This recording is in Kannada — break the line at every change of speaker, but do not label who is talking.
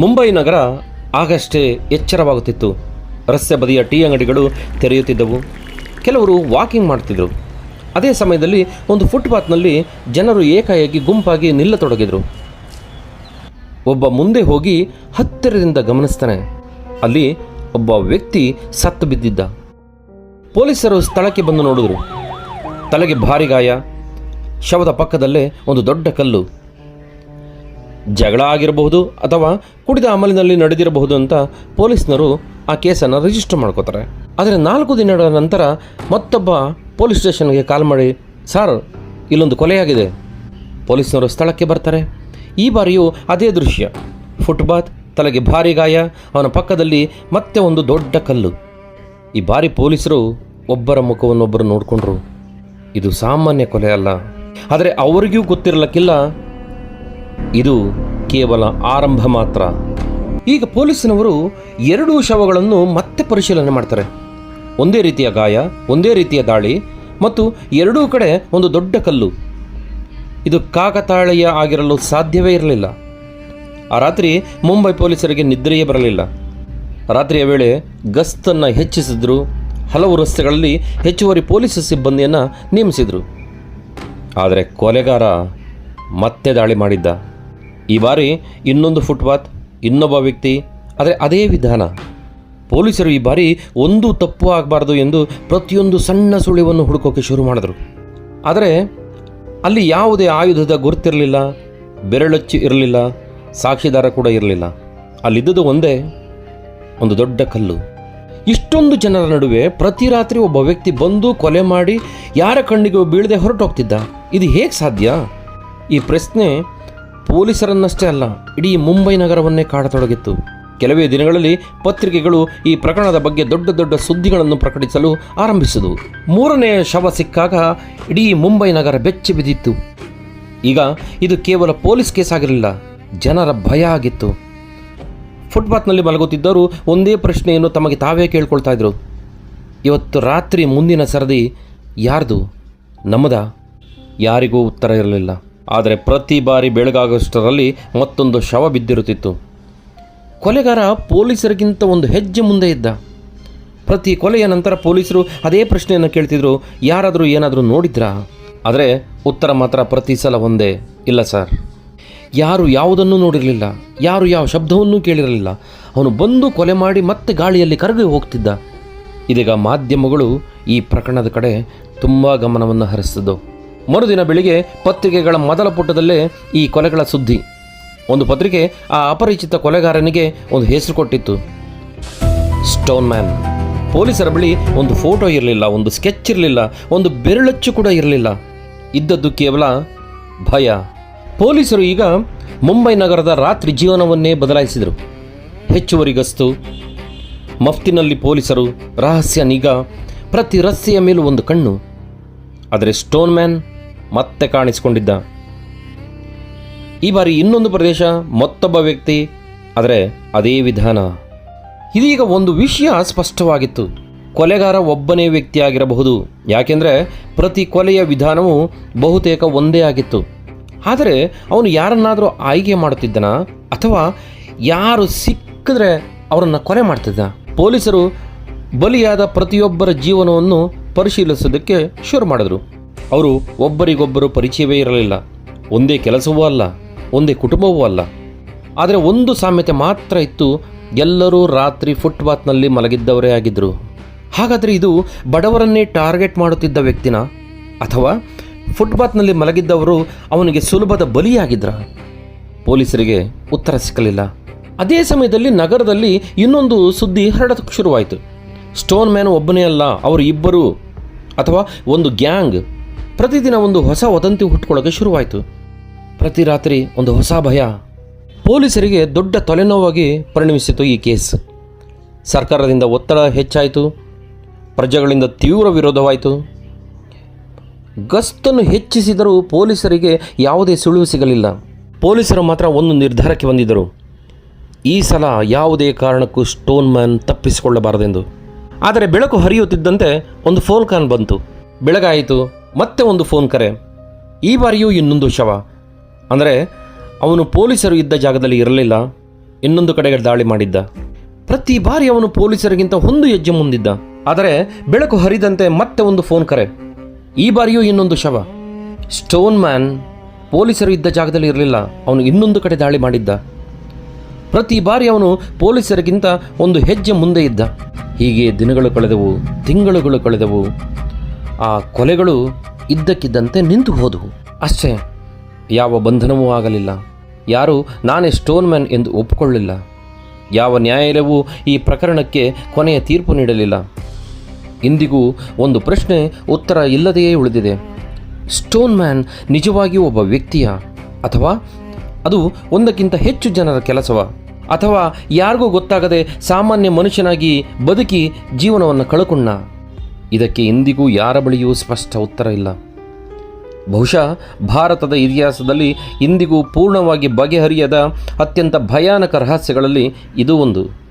ಮುಂಬೈ ನಗರ ಆಗಷ್ಟೇ ಎಚ್ಚರವಾಗುತ್ತಿತ್ತು. ರಸ್ತೆ ಬದಿಯ ಟೀ ಅಂಗಡಿಗಳು ತೆರೆಯುತ್ತಿದ್ದವು. ಕೆಲವರು ವಾಕಿಂಗ್ ಮಾಡ್ತಿದ್ರು. ಅದೇ ಸಮಯದಲ್ಲಿ ಒಂದು ಫುಟ್ಪಾತ್ನಲ್ಲಿ ಜನರು ಏಕಾಏಕಿ ಗುಂಪಾಗಿ ನಿಲ್ಲತೊಡಗಿದರು. ಒಬ್ಬ ಮುಂದೆ ಹೋಗಿ ಹತ್ತಿರದಿಂದ ಗಮನಿಸ್ತಾನೆ. ಅಲ್ಲಿ ಒಬ್ಬ ವ್ಯಕ್ತಿ ಸತ್ತು ಬಿದ್ದಿದ್ದ. ಪೊಲೀಸರು ಸ್ಥಳಕ್ಕೆ ಬಂದು ನೋಡಿದ್ರು. ತಲೆಗೆ ಭಾರಿ ಗಾಯ, ಶವದ ಪಕ್ಕದಲ್ಲೇ ಒಂದು ದೊಡ್ಡ ಕಲ್ಲು. ಜಗಳ ಆಗಿರಬಹುದು ಅಥವಾ ಕುಡಿದ ಅಮಲಿನಲ್ಲಿ ನಡೆದಿರಬಹುದು ಅಂತ ಪೊಲೀಸ್ನರು ಆ ಕೇಸನ್ನು ರಿಜಿಸ್ಟರ್ ಮಾಡ್ಕೋತಾರೆ. ಆದರೆ 4 ದಿನಗಳ ನಂತರ ಮತ್ತೊಬ್ಬ ಪೊಲೀಸ್ ಸ್ಟೇಷನ್ಗೆ ಕಾಲ್ ಮಾಡಿ, ಸರ್, ಇಲ್ಲೊಂದು ಕೊಲೆಯಾಗಿದೆ. ಪೊಲೀಸ್ನವರು ಸ್ಥಳಕ್ಕೆ ಬರ್ತಾರೆ. ಈ ಬಾರಿಯೂ ಅದೇ ದೃಶ್ಯ. ಫುಟ್ಪಾತ್, ತಲೆಗೆ ಭಾರಿ ಗಾಯ, ಅವನ ಪಕ್ಕದಲ್ಲಿ ಮತ್ತೆ ಒಂದು ದೊಡ್ಡ ಕಲ್ಲು. ಈ ಬಾರಿ ಪೊಲೀಸರು ಒಬ್ಬರ ಮುಖವನ್ನೊಬ್ಬರು ನೋಡಿಕೊಂಡ್ರು. ಇದು ಸಾಮಾನ್ಯ ಕೊಲೆ ಅಲ್ಲ. ಆದರೆ ಅವರಿಗೂ ಗೊತ್ತಿರಲಿಕ್ಕಿಲ್ಲ, ಇದು ಕೇವಲ ಆರಂಭ ಮಾತ್ರ. ಈಗ ಪೊಲೀಸಿನವರು 2 ಶವಗಳನ್ನು ಮತ್ತೆ ಪರಿಶೀಲನೆ ಮಾಡ್ತಾರೆ. ಒಂದೇ ರೀತಿಯ ಗಾಯ, ಒಂದೇ ರೀತಿಯ ದಾಳಿ ಮತ್ತು 2 ಕಡೆ ಒಂದು ದೊಡ್ಡ ಕಲ್ಲು. ಇದು ಕಾಕತಾಳೀಯ ಆಗಿರಲು ಸಾಧ್ಯವೇ ಇರಲಿಲ್ಲ. ಆ ರಾತ್ರಿ ಮುಂಬೈ ಪೊಲೀಸರಿಗೆ ನಿದ್ರೆಯೇ ಬರಲಿಲ್ಲ. ರಾತ್ರಿಯ ವೇಳೆ ಗಸ್ತನ್ನು ಹೆಚ್ಚಿಸಿದ್ರು. ಹಲವು ರಸ್ತೆಗಳಲ್ಲಿ ಹೆಚ್ಚುವರಿ ಪೊಲೀಸ್ ಸಿಬ್ಬಂದಿಯನ್ನು ನೇಮಿಸಿದರು. ಆದರೆ ಕೊಲೆಗಾರ ಮತ್ತೆ ದಾಳಿ ಮಾಡಿದ್ದ. ಈ ಬಾರಿ ಇನ್ನೊಂದು ಫುಟ್ಪಾತ್, ಇನ್ನೊಬ್ಬ ವ್ಯಕ್ತಿ, ಆದರೆ ಅದೇ ವಿಧಾನ. ಪೊಲೀಸರು ಈ ಬಾರಿ ಒಂದು ತಪ್ಪು ಆಗಬಾರ್ದು ಎಂದು ಪ್ರತಿಯೊಂದು ಸಣ್ಣ ಸುಳಿವನ್ನು ಹುಡುಕೋಕೆ ಶುರು ಮಾಡಿದ್ರು. ಆದರೆ ಅಲ್ಲಿ ಯಾವುದೇ ಆಯುಧದ ಗುರುತಿರಲಿಲ್ಲ, ಬೆರಳಚ್ಚು ಇರಲಿಲ್ಲ, ಸಾಕ್ಷಿದಾರ ಕೂಡ ಇರಲಿಲ್ಲ. ಅಲ್ಲಿದ್ದುದು ಒಂದೇ, ಒಂದು ದೊಡ್ಡ ಕಲ್ಲು. ಇಷ್ಟೊಂದು ಜನರ ನಡುವೆ ಪ್ರತಿ ರಾತ್ರಿ ಒಬ್ಬ ವ್ಯಕ್ತಿ ಬಂದು ಕೊಲೆ ಮಾಡಿ ಯಾರ ಕಣ್ಣಿಗೂ ಬೀಳದೆ ಹೊರಟೋಗ್ತಿದ್ದ. ಇದು ಹೇಗೆ ಸಾಧ್ಯ? ಈ ಪ್ರಶ್ನೆ ಪೊಲೀಸರನ್ನಷ್ಟೇ ಅಲ್ಲ, ಇಡೀ ಮುಂಬೈ ನಗರವನ್ನೇ ಕಾಡತೊಡಗಿತ್ತು. ಕೆಲವೇ ದಿನಗಳಲ್ಲಿ ಪತ್ರಿಕೆಗಳು ಈ ಪ್ರಕರಣದ ಬಗ್ಗೆ ದೊಡ್ಡ ದೊಡ್ಡ ಸುದ್ದಿಗಳನ್ನು ಪ್ರಕಟಿಸಲು ಆರಂಭಿಸಿದವು. 3ನೇ ಶವ ಸಿಕ್ಕಾಗ ಇಡೀ ಮುಂಬೈ ನಗರ ಬೆಚ್ಚಿ ಬಿದ್ದಿತ್ತು. ಈಗ ಇದು ಕೇವಲ ಪೊಲೀಸ್ ಕೇಸ್ ಆಗಿರಲಿಲ್ಲ, ಜನರ ಭಯ ಆಗಿತ್ತು. ಫುಟ್ಪಾತ್ನಲ್ಲಿ ಮಲಗುತ್ತಿದ್ದವರು ಒಂದೇ ಪ್ರಶ್ನೆಯನ್ನು ತಮಗೆ ತಾವೇ ಕೇಳ್ಕೊಳ್ತಾ ಇದ್ರು. ಇವತ್ತು ರಾತ್ರಿ ಮುಂದಿನ ಸರದಿ ಯಾರ್ದು? ನಮ್ಮದ? ಯಾರಿಗೂ ಉತ್ತರ ಇರಲಿಲ್ಲ. ಆದರೆ ಪ್ರತಿ ಬಾರಿ ಬೆಳಗಾಗುವಷ್ಟರಲ್ಲಿ ಮತ್ತೊಂದು ಶವ ಬಿದ್ದಿರುತ್ತಿತ್ತು. ಕೊಲೆಗಾರ ಪೊಲೀಸರಿಗಿಂತ ಒಂದು ಹೆಜ್ಜೆ ಮುಂದೆ ಇದ್ದ. ಪ್ರತಿ ಕೊಲೆಯ ನಂತರ ಪೊಲೀಸರು ಅದೇ ಪ್ರಶ್ನೆಯನ್ನು ಕೇಳ್ತಿದ್ರು, ಯಾರಾದರೂ ಏನಾದರೂ ನೋಡಿದ್ರಾ? ಆದರೆ ಉತ್ತರ ಮಾತ್ರ ಪ್ರತಿ ಸಲ ಒಂದೇ, ಇಲ್ಲ ಸರ್. ಯಾರು ಯಾವುದನ್ನೂ ನೋಡಿರಲಿಲ್ಲ, ಯಾರು ಯಾವ ಶಬ್ದವನ್ನೂ ಕೇಳಿರಲಿಲ್ಲ. ಅವನು ಬಂದು ಕೊಲೆ ಮಾಡಿ ಮತ್ತೆ ಗಾಳಿಯಲ್ಲಿ ಕರಗಿ ಹೋಗ್ತಿದ್ದ. ಇದೀಗ ಮಾಧ್ಯಮಗಳು ಈ ಪ್ರಕರಣದ ಕಡೆ ತುಂಬ ಗಮನವನ್ನು ಹರಿಸಿದ್ದು. ಮರುದಿನ ಬೆಳಿಗ್ಗೆ ಪತ್ರಿಕೆಗಳ ಮೊದಲ ಪುಟದಲ್ಲೇ ಈ ಕೊಲೆಗಳ ಸುದ್ದಿ. ಒಂದು ಪತ್ರಿಕೆ ಆ ಅಪರಿಚಿತ ಕೊಲೆಗಾರನಿಗೆ ಒಂದು ಹೆಸರು ಕೊಟ್ಟಿತ್ತು, ಸ್ಟೋನ್ ಮ್ಯಾನ್. ಪೊಲೀಸರ ಬಳಿ ಒಂದು ಫೋಟೋ ಇರಲಿಲ್ಲ, ಒಂದು ಸ್ಕೆಚ್ ಇರಲಿಲ್ಲ, ಒಂದು ಬೆರಳಚ್ಚು ಕೂಡ ಇರಲಿಲ್ಲ. ಇದ್ದದ್ದು ಕೇವಲ ಭಯ. ಪೊಲೀಸರು ಈಗ ಮುಂಬೈ ನಗರದ ರಾತ್ರಿ ಜೀವನವನ್ನೇ ಬದಲಾಯಿಸಿದರು. ಹೆಚ್ಚುವರಿ ಗಸ್ತು, ಮಫ್ತಿನಲ್ಲಿ ಪೊಲೀಸರು, ರಹಸ್ಯ ನಿಗಾ, ಪ್ರತಿ ರಸ್ತೆಯ ಮೇಲೂ ಒಂದು ಕಣ್ಣು. ಆದರೆ ಸ್ಟೋನ್ ಮ್ಯಾನ್ ಮತ್ತೆ ಕಾಣಿಸಿಕೊಂಡಿದ್ದ. ಈ ಬಾರಿ ಇನ್ನೊಂದು ಪ್ರದೇಶ, ಮತ್ತೊಬ್ಬ ವ್ಯಕ್ತಿ, ಆದರೆ ಅದೇ ವಿಧಾನ. ಇದೀಗ ಒಂದು ವಿಷಯ ಸ್ಪಷ್ಟವಾಗಿತ್ತು, ಕೊಲೆಗಾರ ಒಬ್ಬನೇ ವ್ಯಕ್ತಿಯಾಗಿರಬಹುದು. ಯಾಕೆಂದರೆ ಪ್ರತಿ ಕೊಲೆಯ ವಿಧಾನವು ಬಹುತೇಕ ಒಂದೇ ಆಗಿತ್ತು. ಆದರೆ ಅವನು ಯಾರನ್ನಾದರೂ ಆಯ್ಕೆ ಮಾಡುತ್ತಿದ್ದನ ಅಥವಾ ಯಾರು ಸಿಕ್ಕಿದ್ರೆ ಅವರನ್ನು ಕೊಲೆ ಮಾಡ್ತಿದ್ದ? ಪೊಲೀಸರು ಬಲಿಯಾದ ಪ್ರತಿಯೊಬ್ಬರ ಜೀವನವನ್ನು ಪರಿಶೀಲಿಸೋದಕ್ಕೆ ಶುರು ಮಾಡಿದ್ರು. ಅವರು ಒಬ್ಬರಿಗೊಬ್ಬರು ಪರಿಚಯವೇ ಇರಲಿಲ್ಲ, ಒಂದೇ ಕೆಲಸವೂ ಅಲ್ಲ, ಒಂದೇ ಕುಟುಂಬವೂ ಅಲ್ಲ. ಆದರೆ ಒಂದು ಸಾಮ್ಯತೆ ಮಾತ್ರ ಇತ್ತು, ಎಲ್ಲರೂ ರಾತ್ರಿ ಫುಟ್ಪಾತ್ನಲ್ಲಿ ಮಲಗಿದ್ದವರೇ ಆಗಿದ್ದರು. ಹಾಗಾದರೆ ಇದು ಬಡವರನ್ನೇ ಟಾರ್ಗೆಟ್ ಮಾಡುತ್ತಿದ್ದ ವ್ಯಕ್ತಿನ ಅಥವಾ ಫುಟ್ಪಾತ್ನಲ್ಲಿ ಮಲಗಿದ್ದವರು ಅವನಿಗೆ ಸುಲಭದ ಬಲಿಯಾಗಿದ್ರ? ಪೊಲೀಸರಿಗೆ ಉತ್ತರ ಸಿಕ್ಕಲಿಲ್ಲ. ಅದೇ ಸಮಯದಲ್ಲಿ ನಗರದಲ್ಲಿ ಇನ್ನೊಂದು ಸುದ್ದಿ ಹರಡಕ್ಕೆ ಶುರುವಾಯಿತು. ಸ್ಟೋನ್ ಮ್ಯಾನ್ ಒಬ್ಬನೇ ಅಲ್ಲ, ಅವರು ಇಬ್ಬರು ಅಥವಾ ಒಂದು ಗ್ಯಾಂಗ್. ಪ್ರತಿದಿನ ಒಂದು ಹೊಸ ವದಂತಿ ಹುಟ್ಟುಕೊಳ್ಳೋಕೆ ಶುರುವಾಯಿತು. ಪ್ರತಿ ರಾತ್ರಿ ಒಂದು ಹೊಸ ಭಯ. ಪೊಲೀಸರಿಗೆ ದೊಡ್ಡ ತಲೆನೋವಾಗಿ ಪರಿಣಮಿಸಿತು ಈ ಕೇಸ್. ಸರ್ಕಾರದಿಂದ ಒತ್ತಡ ಹೆಚ್ಚಾಯಿತು, ಪ್ರಜೆಗಳಿಂದ ತೀವ್ರ ವಿರೋಧವಾಯಿತು. ಗಸ್ತನ್ನು ಹೆಚ್ಚಿಸಿದರೂ ಪೊಲೀಸರಿಗೆ ಯಾವುದೇ ಸುಳಿವು ಸಿಗಲಿಲ್ಲ. ಪೊಲೀಸರು ಮಾತ್ರ ಒಂದು ನಿರ್ಧಾರಕ್ಕೆ ಬಂದಿದ್ದರು, ಈ ಸಲ ಯಾವುದೇ ಕಾರಣಕ್ಕೂ ಸ್ಟೋನ್ ಮ್ಯಾನ್ ತಪ್ಪಿಸಿಕೊಳ್ಳಬಾರದೆಂದು. ಆದರೆ ಬೆಳಕು ಹರಿಯುತ್ತಿದ್ದಂತೆ ಒಂದು ಫೋನ್ ಕಾಲ್ ಬಂತು. ಬೆಳಗಾಯಿತು, ಮತ್ತೆ ಒಂದು ಫೋನ್ ಕರೆ. ಈ ಬಾರಿಯೂ ಇನ್ನೊಂದು ಶವ. ಅಂದರೆ ಅವನು ಪೊಲೀಸರು ಇದ್ದ ಜಾಗದಲ್ಲಿ ಇರಲಿಲ್ಲ, ಇನ್ನೊಂದು ಕಡೆಗೆ ದಾಳಿ ಮಾಡಿದ್ದ. ಪ್ರತಿ ಬಾರಿ ಅವನು ಪೊಲೀಸರಿಗಿಂತ ಒಂದು ಹೆಜ್ಜೆ ಮುಂದಿದ್ದ. ಆದರೆ ಬೆಳಕು ಹರಿದಂತೆ ಮತ್ತೆ ಒಂದು ಫೋನ್ ಕರೆ. ಈ ಬಾರಿಯೂ ಇನ್ನೊಂದು ಶವ. ಸ್ಟೋನ್ ಮ್ಯಾನ್ ಪೊಲೀಸರು ಇದ್ದ ಜಾಗದಲ್ಲಿ ಇರಲಿಲ್ಲ. ಅವನು ಇನ್ನೊಂದು ಕಡೆ ದಾಳಿ ಮಾಡಿದ್ದ. ಪ್ರತಿ ಬಾರಿ ಅವನು ಪೊಲೀಸರಿಗಿಂತ ಒಂದು ಹೆಜ್ಜೆ ಮುಂದೆ ಇದ್ದ. ಹೀಗೆ ದಿನಗಳು ಕಳೆದವು, ತಿಂಗಳುಗಳು ಕಳೆದವು. ಆ ಕೊಲೆಗಳು ಇದ್ದಕ್ಕಿದ್ದಂತೆ ನಿಂತು ಹೋದವು. ಅಷ್ಟೇ, ಯಾವ ಬಂಧನವೂ ಆಗಲಿಲ್ಲ. ಯಾರೂ ನಾನೇ ಸ್ಟೋನ್ ಮ್ಯಾನ್ ಎಂದು ಒಪ್ಪಿಕೊಳ್ಳಲಿಲ್ಲ. ಯಾವ ನ್ಯಾಯಾಲಯವೂ ಈ ಪ್ರಕರಣಕ್ಕೆ ಕೊನೆಯ ತೀರ್ಪು ನೀಡಲಿಲ್ಲ. ಇಂದಿಗೂ ಒಂದು ಪ್ರಶ್ನೆ ಉತ್ತರ ಇಲ್ಲದೆಯೇ ಉಳಿದಿದೆ. ಸ್ಟೋನ್ ಮ್ಯಾನ್ ನಿಜವಾಗಿಯೂ ಒಬ್ಬ ವ್ಯಕ್ತಿಯ, ಅಥವಾ ಅದು ಒಂದಕ್ಕಿಂತ ಹೆಚ್ಚು ಜನರ ಕೆಲಸವ, ಅಥವಾ ಯಾರಿಗೂ ಗೊತ್ತಾಗದೆ ಸಾಮಾನ್ಯ ಮನುಷ್ಯನಾಗಿ ಬದುಕಿ ಜೀವನವನ್ನು ಕಳ್ಕೊಂಡ? ಇದಕ್ಕೆ ಇಂದಿಗೂ ಯಾರ ಬಳಿಯೂ ಸ್ಪಷ್ಟ ಉತ್ತರ ಇಲ್ಲ. ಬಹುಶಃ ಭಾರತದ ಇತಿಹಾಸದಲ್ಲಿ ಇಂದಿಗೂ ಪೂರ್ಣವಾಗಿ ಬಗೆಹರಿಯದ ಅತ್ಯಂತ ಭಯಾನಕ ರಹಸ್ಯಗಳಲ್ಲಿ ಇದು ಒಂದು.